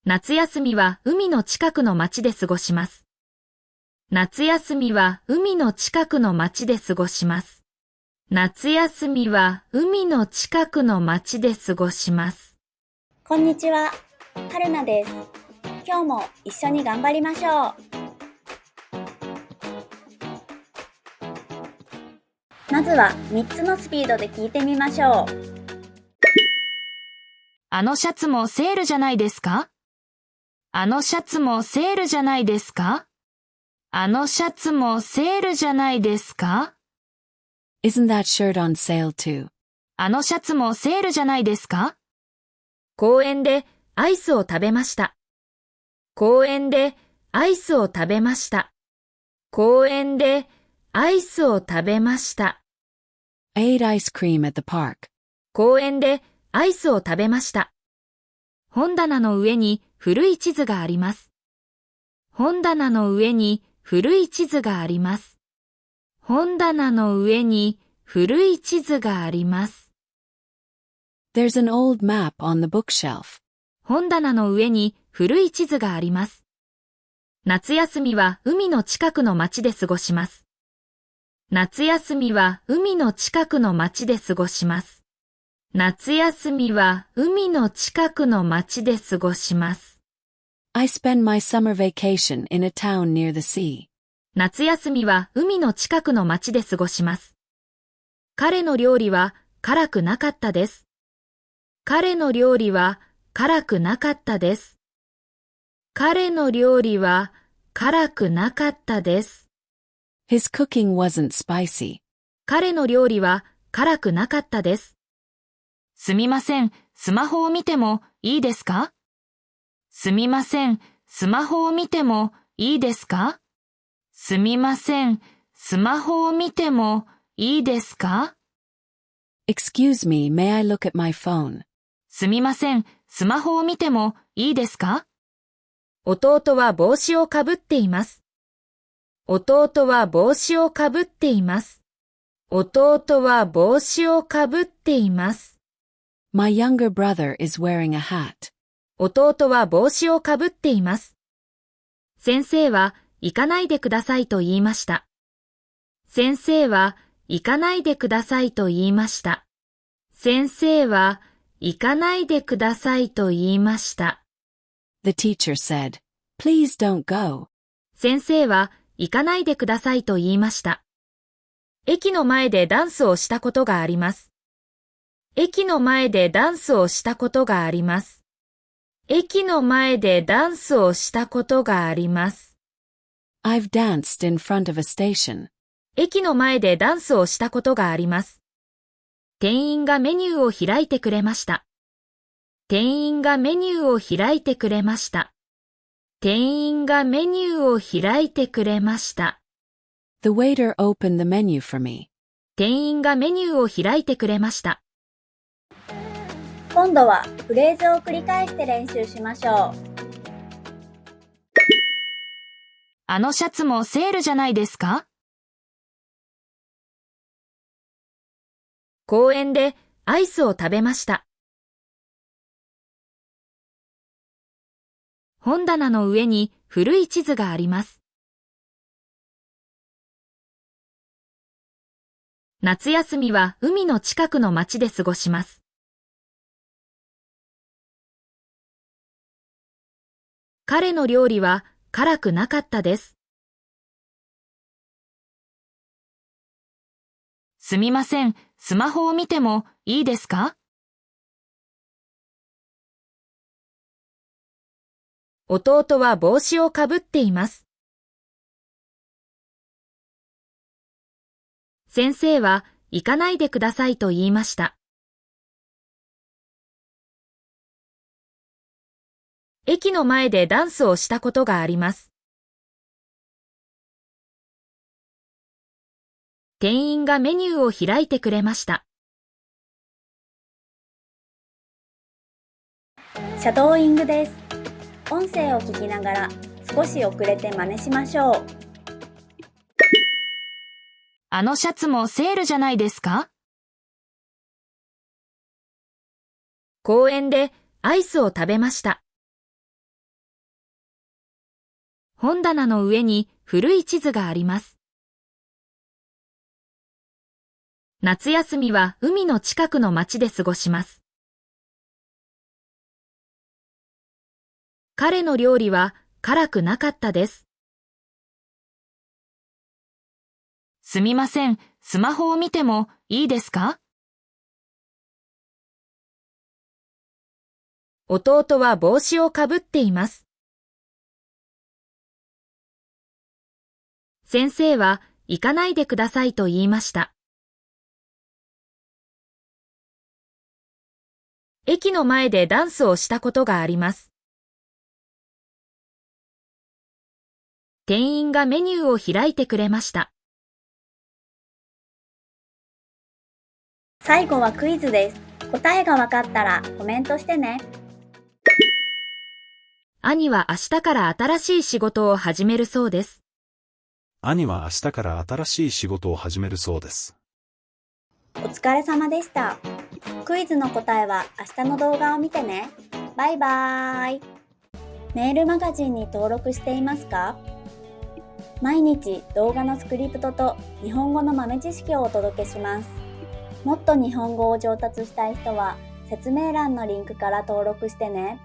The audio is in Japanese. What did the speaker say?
夏休みは海の近くの町で過ごします。夏休みは海の近くの町で過ごします。夏休みは海の近くの町で過ごします。こんにちは、はるなです。今日も一緒に頑張りましょう。まずは3つのスピードで聞いてみましょう。あのシャツもセールじゃないですか？あのシャツもセールじゃないですか？あのシャツもセールじゃないですか？ Isn't that shirt on sale too? あのシャツもセールじゃないですか？公園でアイスを食べました。公園でアイスを食べました。公園でアイスを食べました。I ate ice cream at the park. 公園でアイスを食べました。本棚の上に古い地図があります。本棚の上に古い地図があります。本棚の上に古い地図があります。There's an old map on the bookshelf. 本棚の上に古い地図があります。夏休みは海の近くの町で過ごします。夏休みは海の近くの町で過ごします。夏休みは海の近くの町で過ごします。I spend my summer vacation in a town near the sea. 夏休みは海の近くの町で過ごします。彼の料理は辛くなかったです。彼の料理は辛くなかったです。彼の料理は辛くなかったです。His cooking wasn't spicy. 彼の料理は辛くなかったです。すみません、スマホを見てもいいですか？すみません、スマホを見てもいいですか？すみません、スマホを見てもいいですか？ Excuse me, may I look at my phone? すみません、スマホを見てもいいですか？弟は帽子をかぶっています。弟は帽子をかぶっています。弟は帽子をかぶっています。My younger brother is wearing a hat. 弟は帽子をかぶっています。先生は行かないでくださいと言いました。先生は行かないでくださいと言いました。先生は行かないでくださいと言いました。The teacher said, Please don't go. 先生は行かないでくださいと言いました。駅の前でダンスをしたことがあります。駅の前でダンスをしたことがあります。駅の前でダンスをしたことがあります。I've danced in front of a station. 駅の前でダンスをしたことがあります。店員がメニューを開いてくれました。店員がメニューを開いてくれました。店員がメニューを開いてくれました。The waiter opened the menu for me. 店員がメニューを開いてくれました。今度はフレーズを繰り返して練習しましょう。あのシャツもセールじゃないですか？公園でアイスを食べました。本棚の上に古い地図があります。夏休みは海の近くの町で過ごします。彼の料理は辛くなかったです。すみません、スマホを見てもいいですか？弟は帽子をかぶっています。先生は行かないでくださいと言いました。駅の前でダンスをしたことがあります。店員がメニューを開いてくれました。シャドーイングです。音声を聞きながら少し遅れて真似しましょう。あのシャツもセールじゃないですか？公園でアイスを食べました。本棚の上に古い地図があります。夏休みは海の近くの町で過ごします。彼の料理は辛くなかったです。すみません、スマホを見てもいいですか？弟は帽子をかぶっています。先生は行かないでくださいと言いました。駅の前でダンスをしたことがあります。店員がメニューを開いてくれました。最後はクイズです。答えがわかったらコメントしてね。兄は明日から新しい仕事を始めるそうです。兄は明日から新しい仕事を始めるそうです。お疲れ様でした。クイズの答えは明日の動画を見てね。バイバーイ。メールマガジンに登録していますか？毎日動画のスクリプトと日本語の豆知識をお届けします。もっと日本語を上達したい人は説明欄のリンクから登録してね。